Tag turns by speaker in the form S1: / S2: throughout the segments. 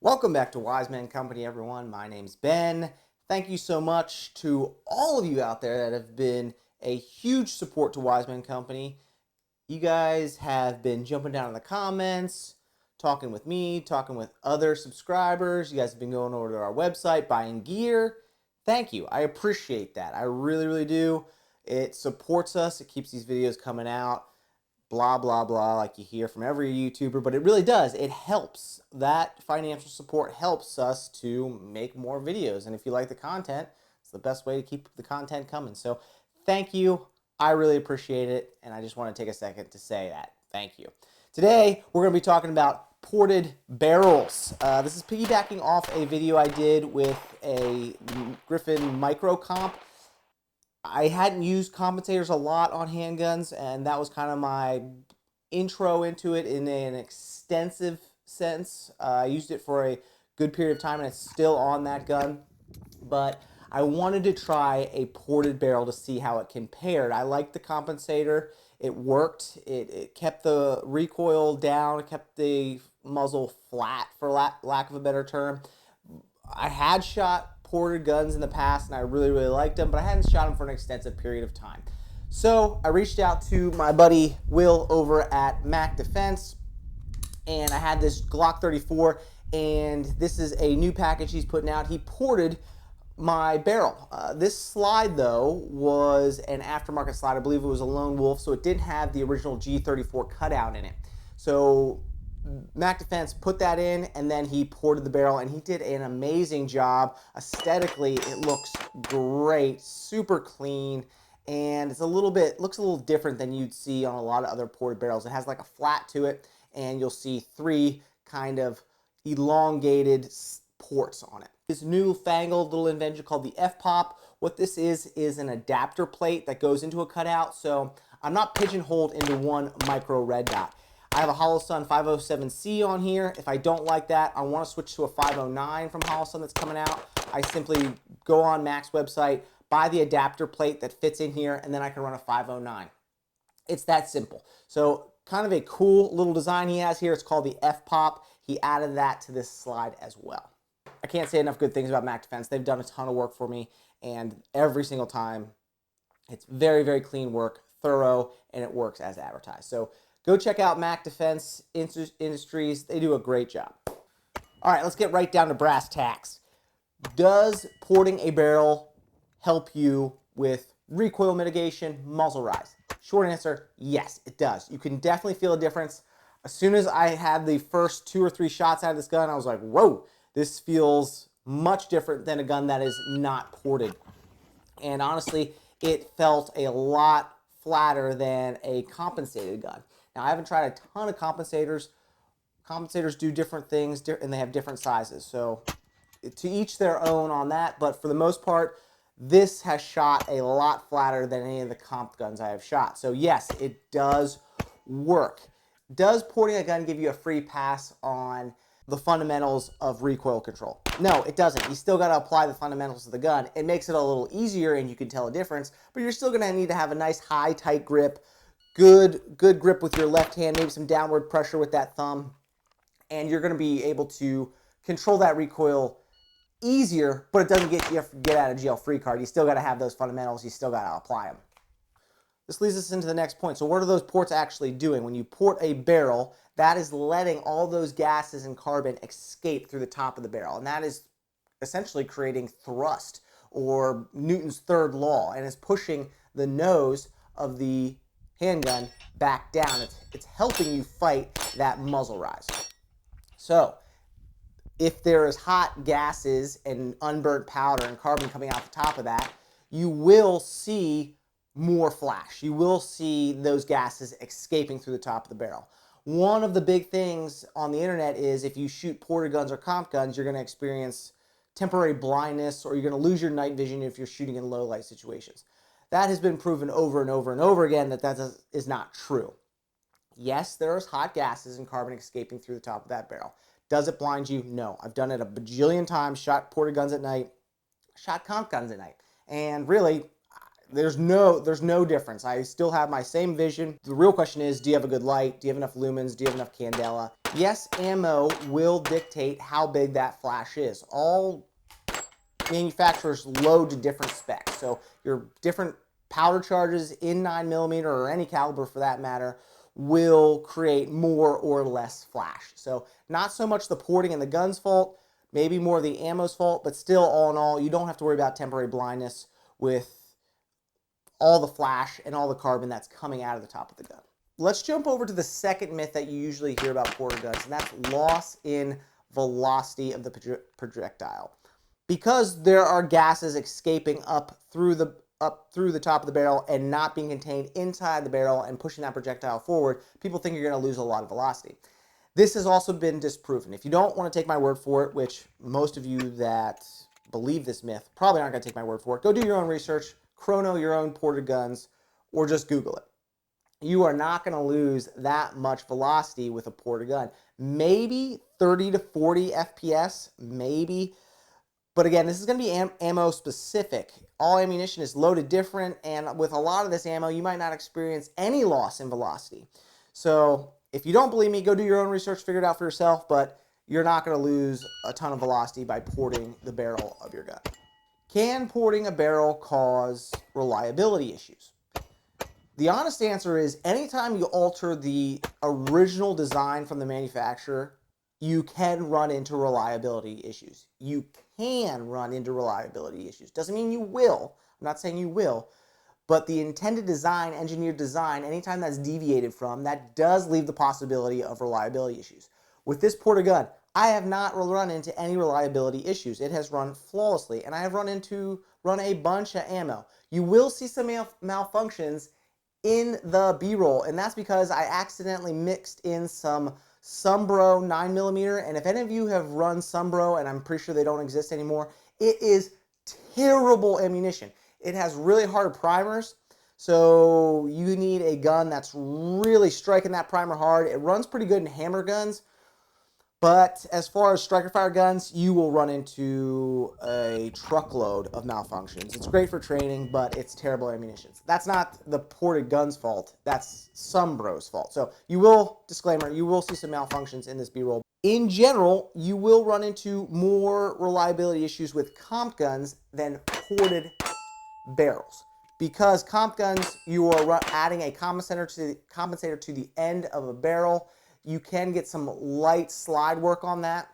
S1: Welcome back to Wise Men Company, everyone. My name's Ben. Thank you so much to all of you out there that have been a huge support to Wise Men Company. You guys have been jumping down in the comments, talking with me, talking with other subscribers. You guys have been going over to our website, buying gear. Thank you. I appreciate that. I really, really do. It supports us. It keeps these videos coming out. Blah, blah, blah, like you hear from every YouTuber, but it really does. It helps. That financial support helps us to make more videos. And if you like the content, it's the best way to keep the content coming. So thank you. I really appreciate it. And I just want to take a second to say that. Thank you. Today, we're going to be talking about ported barrels. This is piggybacking off a video I did with a Griffin micro comp. I hadn't used compensators a lot on handguns, and that was kind of my intro into it in an extensive sense. I used it for a good period of time, and it's still on that gun. But I wanted to try a ported barrel to see how it compared. I liked the compensator. It worked. It kept the recoil down. It kept the muzzle flat, for lack of a better term. I had shot ported guns in the past, and I really, really liked them, but I hadn't shot them for an extensive period of time. So I reached out to my buddy Will over at Mac Defense, and I had this Glock 34, and this is a new package he's putting out. He ported my barrel. This slide, though, was an aftermarket slide. I believe it was a Lone Wolf, so it didn't have the original G34 cutout in it. So Mac Defense put that in, and then he ported the barrel, and he did an amazing job. Aesthetically, it looks great, super clean, and it's looks a little different than you'd see on a lot of other ported barrels. It has like a flat to it, and you'll see three kind of elongated ports on it. This newfangled little invention called the F-Pop. What this is an adapter plate that goes into a cutout, so I'm not pigeonholed into one micro red dot. I have a Holosun 507C on here. If I don't like that, I want to switch to a 509 from Holosun that's coming out. I simply go on Mac's website, buy the adapter plate that fits in here, and then I can run a 509. It's that simple. So kind of a cool little design he has here. It's called the F-Pop. He added that to this slide as well. I can't say enough good things about Mac Defense. They've done a ton of work for me, and every single time, it's very, very clean work, thorough, and it works as advertised. So go check out Mac Defense Industries. They do a great job. All right, let's get right down to brass tacks. Does porting a barrel help you with recoil mitigation, muzzle rise? Short answer, yes, it does. You can definitely feel a difference. As soon as I had the first 2 or 3 shots out of this gun, I was like, whoa, this feels much different than a gun that is not ported. And honestly, it felt a lot flatter than a compensated gun. Now, I haven't tried a ton of compensators. Compensators do different things, and they have different sizes. So to each their own on that, but for the most part, this has shot a lot flatter than any of the comp guns I have shot. So yes, it does work. Does porting a gun give you a free pass on the fundamentals of recoil control? No, it doesn't. You still got to apply the fundamentals of the gun. It makes it a little easier, and you can tell a difference, but you're still going to need to have a nice high, tight grip, good grip with your left hand, maybe some downward pressure with that thumb, and you're going to be able to control that recoil easier, but it doesn't get you a get out of jail free card. You still got to have those fundamentals. You still got to apply them. This leads us into the next point. So what are those ports actually doing? When you port a barrel, that is letting all those gases and carbon escape through the top of the barrel, and that is essentially creating thrust, or Newton's third law, and is pushing the nose of the handgun back down. It's helping you fight that muzzle rise. So if there is hot gases and unburnt powder and carbon coming out the top of that, you will see more flash. You will see those gases escaping through the top of the barrel. One of the big things on the internet is if you shoot ported guns or comp guns, you're going to experience temporary blindness, or you're going to lose your night vision if you're shooting in low light situations. That has been proven over and over and over again that is not true. Yes, there's hot gases and carbon escaping through the top of that barrel. Does it blind you? No. I've done it a bajillion times, shot ported guns at night, shot comp guns at night. And really, There's no difference. I still have my same vision. The real question is, do you have a good light? Do you have enough lumens? Do you have enough candela? Yes, ammo will dictate how big that flash is. All manufacturers load to different specs. So your different powder charges in 9mm or any caliber for that matter will create more or less flash. So not so much the porting and the gun's fault, maybe more the ammo's fault, but still, all in all, you don't have to worry about temporary blindness with all the flash and all the carbon that's coming out of the top of the gun. Let's jump over to the second myth that you usually hear about ported guns, and that's loss in velocity of the projectile. Because there are gases escaping up through the top of the barrel and not being contained inside the barrel and pushing that projectile forward, people think you're going to lose a lot of velocity. This has also been disproven. If you don't want to take my word for it, which most of you that believe this myth probably aren't going to take my word for it, go do your own research, chrono your own ported guns, or just Google it. You are not going to lose that much velocity with a ported gun. Maybe 30 to 40 FPS, maybe. But again, this is going to be ammo specific. All ammunition is loaded different, and with a lot of this ammo, you might not experience any loss in velocity. So if you don't believe me, go do your own research, figure it out for yourself, but you're not going to lose a ton of velocity by porting the barrel of your gun. Can porting a barrel cause reliability issues? The honest answer is anytime you alter the original design from the manufacturer, you can run into reliability issues. You can run into reliability issues. Doesn't mean you will. I'm not saying you will. But the intended design, engineered design, anytime that's deviated from, that does leave the possibility of reliability issues. With this ported gun, I have not run into any reliability issues. It has run flawlessly, and I have run a bunch of ammo. You will see some malfunctions in the B-roll, and that's because I accidentally mixed in some Sumbro 9mm, and if any of you have run Sumbro, and I'm pretty sure they don't exist anymore, it is terrible ammunition. It has really hard primers, so you need a gun that's really striking that primer hard. It runs pretty good in hammer guns, but as far as striker fire guns, you will run into a truckload of malfunctions. It's great for training, but it's terrible ammunition. That's not the ported gun's fault. That's Sumbro's fault. So you will, disclaimer, you will see some malfunctions in this B-roll. In general, you will run into more reliability issues with comp guns than ported barrels. Because comp guns, you are adding a compensator to the end of a barrel. You can get some light slide work on that,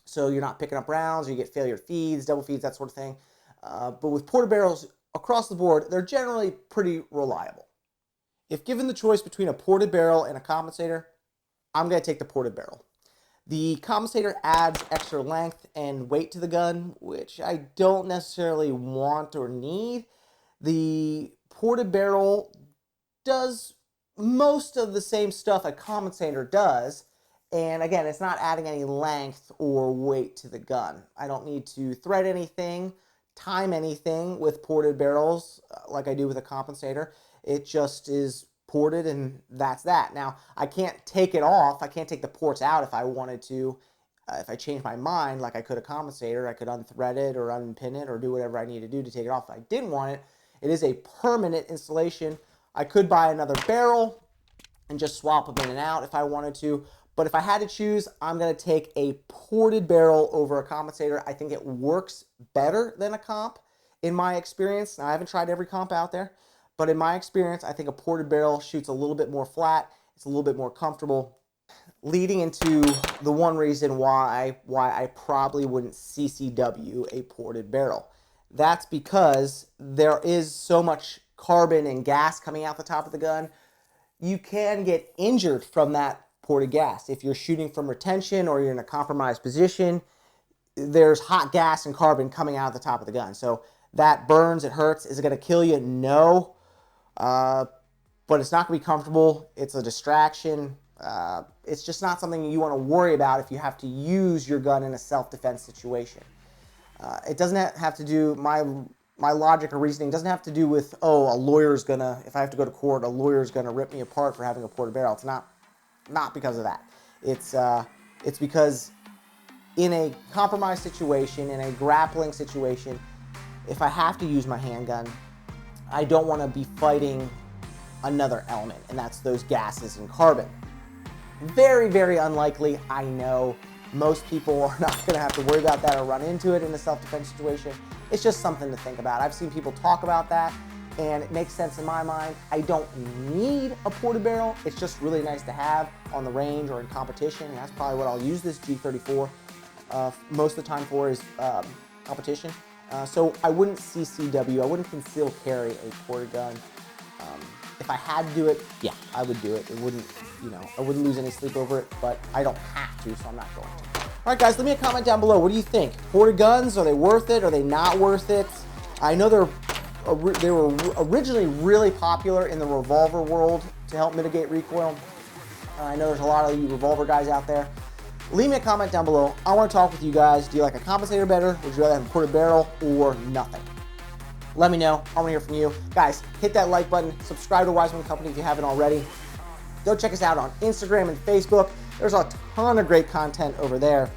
S1: so you're not picking up rounds, or you get failure feeds, double feeds, that sort of thing. But with ported barrels, across the board, they're generally pretty reliable. If given the choice between a ported barrel and a compensator, I'm going to take the ported barrel. The compensator adds extra length and weight to the gun, which I don't necessarily want or need. The ported barrel does most of the same stuff a compensator does, and again, it's not adding any length or weight to the gun. I don't need to thread anything, time anything with ported barrels like I do with a compensator. It just is ported, and that's that. Now, I can't take it off. I can't take the ports out if I wanted to. If I change my mind, like I could a compensator, I could unthread it or unpin it or do whatever I need to do to take it off. If I didn't want it, it is a permanent installation. I could buy another barrel and just swap them in and out if I wanted to. But if I had to choose, I'm going to take a ported barrel over a compensator. I think it works better than a comp in my experience. Now, I haven't tried every comp out there, but in my experience, I think a ported barrel shoots a little bit more flat. It's a little bit more comfortable, leading into the one reason why I probably wouldn't CCW a ported barrel. That's because there is so much carbon and gas coming out the top of the gun. You can get injured from that ported gas. If you're shooting from retention or you're in a compromised position, there's hot gas and carbon coming out of the top of the gun. So that burns, it hurts. Is it going to kill you? No. But it's not going to be comfortable. It's a distraction. It's just not something you want to worry about if you have to use your gun in a self-defense situation. It doesn't have to do, my logic or reasoning doesn't have to do with, oh, a lawyer's gonna, if I have to go to court, a lawyer's gonna rip me apart for having a ported barrel. It's not because of that. It's because in a compromised situation, in a grappling situation, if I have to use my handgun, I don't want to be fighting another element, and that's those gases and carbon. Very, very unlikely, I know. Most people are not going to have to worry about that or run into it in a self-defense situation. It's just something to think about. I've seen people talk about that, and it makes sense in my mind. I don't need a ported barrel. It's just really nice to have on the range or in competition, and that's probably what I'll use this G34 most of the time for is competition. So I wouldn't CCW, I wouldn't conceal carry a ported gun. If I had to do it, yeah, I would do it. It wouldn't, I wouldn't lose any sleep over it, but I don't have to, so I'm not going to. All right, guys, leave me a comment down below. What do you think? Ported guns, are they worth it? Are they not worth it? I know they were originally really popular in the revolver world to help mitigate recoil. I know there's a lot of you revolver guys out there. Leave me a comment down below. I want to talk with you guys. Do you like a compensator better? Would you rather have a ported barrel or nothing? Let me know. I want to hear from you. Guys, hit that like button. Subscribe to Wiseman Company if you haven't already. Go check us out on Instagram and Facebook. There's a ton of great content over there.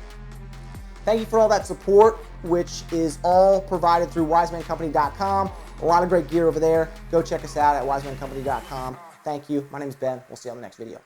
S1: Thank you for all that support, which is all provided through wisemancompany.com. A lot of great gear over there. Go check us out at wisemancompany.com. Thank you. My name is Ben. We'll see you on the next video.